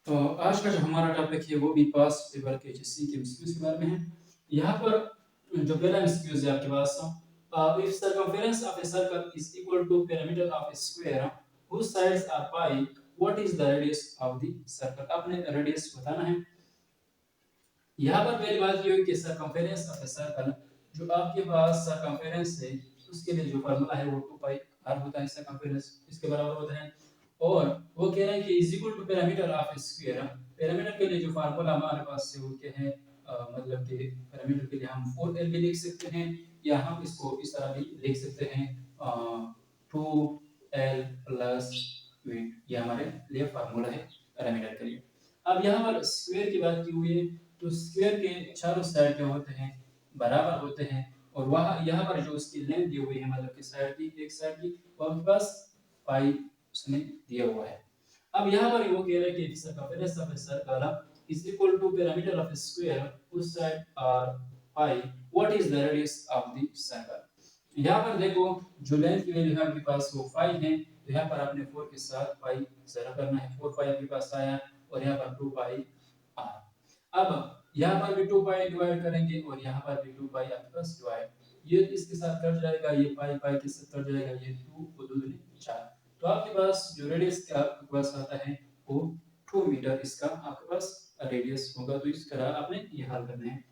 आज का जो हमारा टॉपिक है वो भी पास्ट पेपर के एचएससी के एमसीक्यूज के बारे में है। यहाँ पर जो पहला एमसीक्यूज है आपके पास, if circumference of a circle is equal to perimeter of a square whose sides are pi, what is the radius of the circle? आपने रेडियस बताना है। यहाँ पर पहली बात ये है कि circumference of a circle, जो आपके पास circumference है उसके लिए जो फार्मूला है वो 2 पाई r होता है, circumference इसके बराबर होता है। और वो कह रहा है कि is equal to parameter of square. Parameter के लिए जो फार्मूला हमारे पास है वो क्या है, मतलब कि पैरामीटर के लिए हम 4l भी लिख सकते हैं या हम इसको इस तरह भी लिख सकते हैं 2l प्लस v। ये हमारे लिए फार्मूला है पैरामीटर के लिए। अब यहाँ पर स्क्वायर की बात की हुई है तो स्क्वायर के चारों साइड क्या होते हैं, बराबर होते हैं। और वहाँ यहाँ पर जो उसकी लेंथ दी हुई है, मतलब कि साइड की एक साइड की वो आपके पास पाई उसने दिया हुआ है। अब यहाँ पर वो कह रहा है कि circumference of a circle is equal to perimeter of a square whose side are pi, what is the radius of the circle? यहाँ पर देखो जो लेंथ की वैल्यू है आपके पास वो 5 है, तो यहाँ पर आपने 4 के साथ पाई जरा करना है, 4 पाई आपके पास आया और यहाँ पर 2 पाई आर। अब यहाँ पर भी 2 पाई डिवाइड करेंगे और यहाँ पर भी 2 पाई आपके पास डिवाइड, ये इसके साथ कट जाएगा, ये पाई पाई के साथ कट जाएगा, ये 2 और 2 दूनी 4। तो आपके पास जो रेडियस का आपके पास आता है वो 2 मीटर इसका आपके पास रेडियस होगा। तो इस तरह आपने ये हल करना है।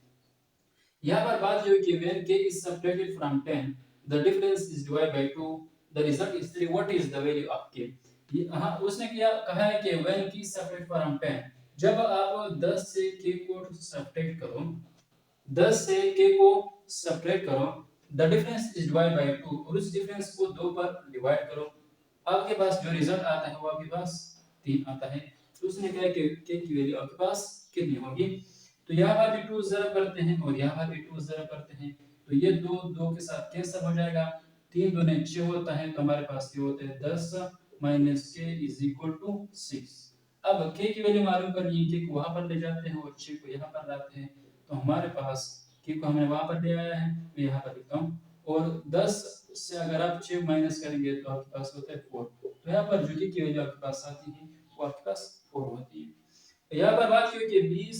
यहाँ पर बात जो है कि when k is subtracted from 10 the difference is divided by 2 the result is 3, what is the value of k? हाँ उसने क्या कहा है कि when k is subtracted from 10, जब आप 10 से k को सब्ट्रैक्ट करो, 10 से k को सब्ट्रैक्ट करो, the difference is divide by 2 और उस डिफरेंस को 2 पर डिवाइड करो, आपके पास जो रिजल्ट आता है वो आपके पास 3 आता है। तो उसने कहा कि k की वैल्यू आपके पास कितनी होगी। तो यहाँ पर भी 2 जरा करते हैं और यहाँ पर भी 2 जरा करते हैं, तो ये 2 2 के साथ कैंसिल हो जाएगा, 3 दूने 6 होता है, तो हमारे पास ये होते हैं 10 minus k is equal to 6। अब k की वैल्यू मालूम करनी है, k को वहां पर ले जाते हैं और 6 को यहाँ पर लाते हैं, तो हमारे पास k को हमने वहां पर ले आया है, मैं यहाँ पर लिखता हूँ। और 10 से अगर आप 6 माइनस करेंगे तो आपके पास होता है 4। तो यहाँ पर जो k की वैल्यू आपके पास आती है वो आपके पास 4 होती है। यहाँ पर बात की कि 20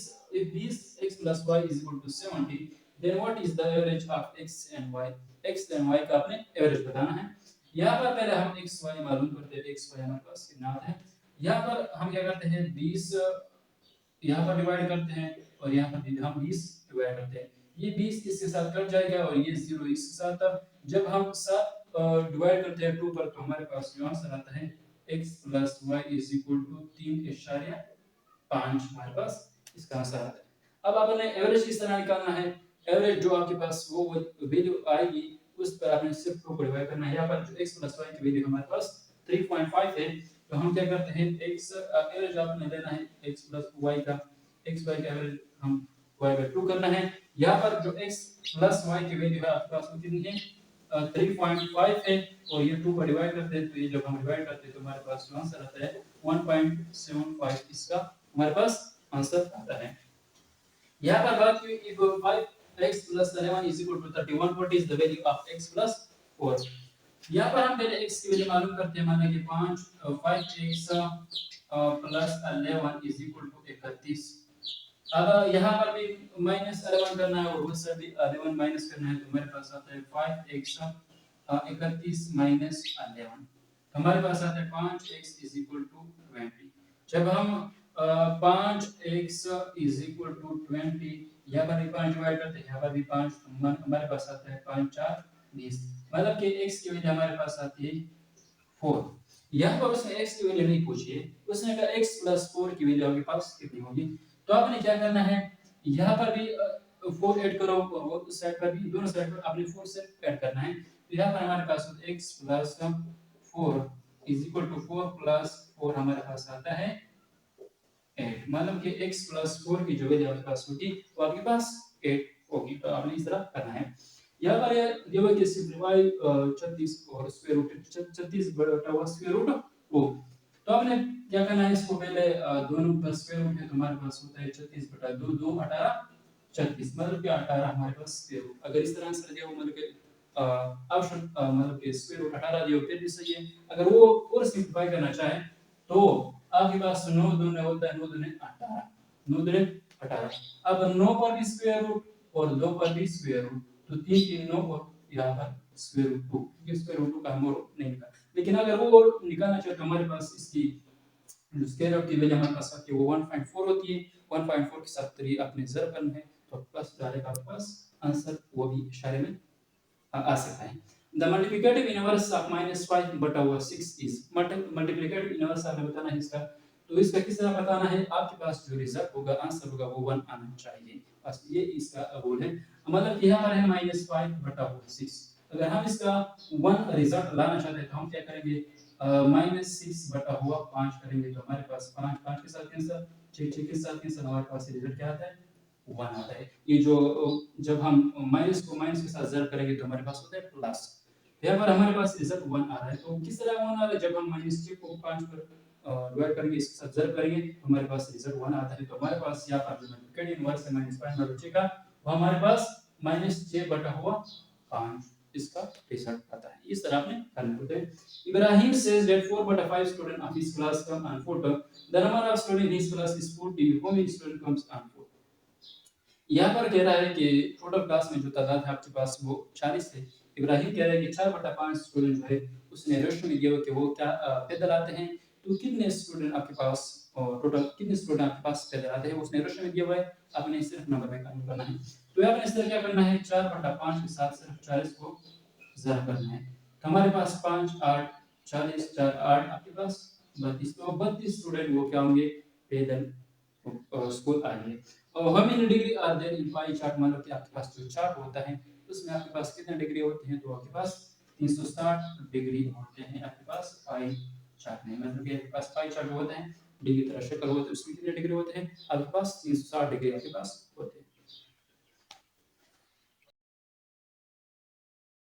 plus y is equal to 70, then what is the average of x and y? x and y का आपने एवरेज बताना है। यहाँ पर पहले हम x y मालूम करते हैं, x y हमारे पास कितना आता है। यहाँ पर हम क्या करते हैं 20 यहाँ पर डिवाइड करते हैं और यहाँ पर हम 20 डिवाइड करते हैं, ये 20 इसके साथ कट जाएगा और ये 0 इसके साथ। जब हम 7 डिवाइड करते हैं 2 पर तो हमारे पास जो आंसर आता है x plus y is equal to 3.5 हमारे पास इसका आंसर आता है। अब आपने एवरेज किस तरह निकालना है, एवरेज जो आपके पास वो वैल्यू आएगी उस पर आपने सिर्फ 2 को डिवाइड करना है। यहाँ पर जो x plus y की वैल्यू हमारे पास 3.5 है, तो हम क्या करते हैं x एवरेज आपने लेना है x plus y का, x y का एवरेज हम y by 2 करना है। यहाँ पर जो x plus y की वैल्यू है आपके पास वो कितनी है 3.5 है और ये 2 पर डिवाइड करते हैं, तो ये जब हम डिवाइड करते हैं तो हमारे पास जो आंसर आता है 1.75 इसका हमारे पास आंसर आता है। यहाँ पर बात की if 5x plus 11 is equal to 31, what is the value of x plus 4? यहाँ पर हम पहले x की वैल्यू मालूम करते हैं, माना कि 5x plus 11 is equal to 31। अब यहाँ पर भी माइनस 11 करना है और उस साइड भी 11 माइनस करना है, तो हमारे पास आता है 5x 31 माइनस 11, हमारे पास आता है 5x is equal to 20। जब हम 5x is equal to 20 यहाँ पर भी 5 डिवाइड करते हैं, यहाँ पर भी 5, हमारे पास आता है 5 4 20, मतलब कि x की वैल्यू हमारे पास आती है 4। यहाँ पर उसने x की वैल्यू नहीं पूछी है, उसने कहा x plus 4 की वैल्यू आपके पास कितनी होगी। तो आपने क्या करना है, यहाँ पर भी 4 ऐड करो और वो साइड पर भी, दोनों साइड पर आपने 4 से ऐड करना है। तो यहाँ पर हमारे पास x plus 4 is equal to 4 plus 4 हमारे पास आता है 8, मतलब कि x plus 4 की जो वैल्यू आपके पास होगी वो आपके पास 8 होगी। तो आपने इस तरह करना है। यहाँ पर ये वो कि सिंपलीफाई 36 और स्क्वायर रूट 36 बटा स्क्वायर रूट ओ, तो आपने क्या करना है, इसको पहले दोनों पर स्क्वायर रूट है तो हमारे पास होता है 36 बटा 2 2 18 36, मतलब कि 18 हमारे पास स्क्वायर रूट। अगर इस तरह आंसर दिया हो मतलब कि ऑप्शन मतलब कि स्क्वायर रूट 18 दिया हो फिर भी सही है। अगर वो और सिंपलीफाई करना चाहे तो आपके पास 9 दूने होता है, 9 दूने 18, 9 दूने 18। अब 9 पर भी स्क्वायर रूट और 2 पर भी स्क्वायर रूट, तो 3 3 9 और यहाँ पर स्क्वायर रूट 2, क्योंकि स्क्वायर रूट 2 का हम और नहीं निकाल, लेकिन अगर वो और निकालना चाहे तो हमारे पास इसकी स्क्वायर रूट की वैल्यू हमारे पास आती है वो 1.4 होती है। 1.4 के साथ 3 आपने ज़र करना है, तो प्लस डायरेक्ट आपके पास आंसर वो भी इशारे में आ सकता है। द मल्टीप्लिकेटिव इनवर्स ऑफ -5 बटा हुआ 6 इज मल्टीप्लिकेटिव इनवर्स आपने बताना है इसका, तो इसका किस तरह बताना है, आपके पास जो रिजल्ट होगा आंसर होगा वो 1 आना चाहिए, बस ये इसका रूल है। मतलब यहाँ पर है -5 बटा हुआ 6, अगर हम इसका 1 रिजल्ट लाना चाहते हैं तो हम क्या करेंगे, -6 बटा हुआ 5 करेंगे, तो हमारे पास 5 5 के साथ कैंसिल, 6 6 के साथ कैंसिल, हमारे पास रिजल्ट क्या आता है, 1 आता है। ये जो जब हम माइनस को माइनस के साथ ज़र करेंगे तो हमारे पास होता है प्लस, यहाँ पर हमारे पास रिजल्ट 1 आ रहा है। तो किस तरह 1 आ रहा है, जब हम -6 को 5 पर डिवाइड करेंगे, इसके साथ ज़र करेंगे तो हमारे पास रिजल्ट 1 आता है। तो हमारे पास यहाँ पर जो मल्टीप्लिकेटिव इनवर्स है -5/6 का, वो हमारे पास -6 बटा हुआ 5 इसका रिजल्ट आता है। इस तरह आपने करना होता है। Ibrahim says that 4/5 student of his class come on photo. The number of student in his class is 40. How many student comes on photo? यहाँ पर कह रहा है कि टोटल क्लास में जो तादाद है आपके पास वो 40 है। इब्राहिम कह रहा है कि 4/5 स्टूडेंट जो है उसने रेशो में दिया हुआ कि वो क्या पैदल आते हैं, तो कितने स्टूडेंट आपके पास टोटल कितने स्टूडेंट आपके पास पैदल आते हैं उसने रेशो में दिया हुआ है, आपने सिर्फ नंबर में काउंट करना है। तो आपने इस तरह क्या करना है, 4/5 के साथ सिर्फ 40 को ज़रा करना है, तो हमारे पास 5 8 40 4 8 आपके पास 32, तो 32 स्टूडेंट वो क्या होंगे, पैदल स्कूल आएंगे। और how many degree are there in pie chart, मतलब कि आपके पास जो चार्ट होता है उसमें आपके पास कितने डिग्री होते हैं, तो आपके पास 360 डिग्री होते हैं आपके पास पाई चार्ट में, मतलब कि आपके पास पाई चार्ट होता है, डिग्री तरह शक्ल होता है, उसमें कितने डिग्री होते हैं, आपके पास 360 डिग्री आपके पास होते हैं।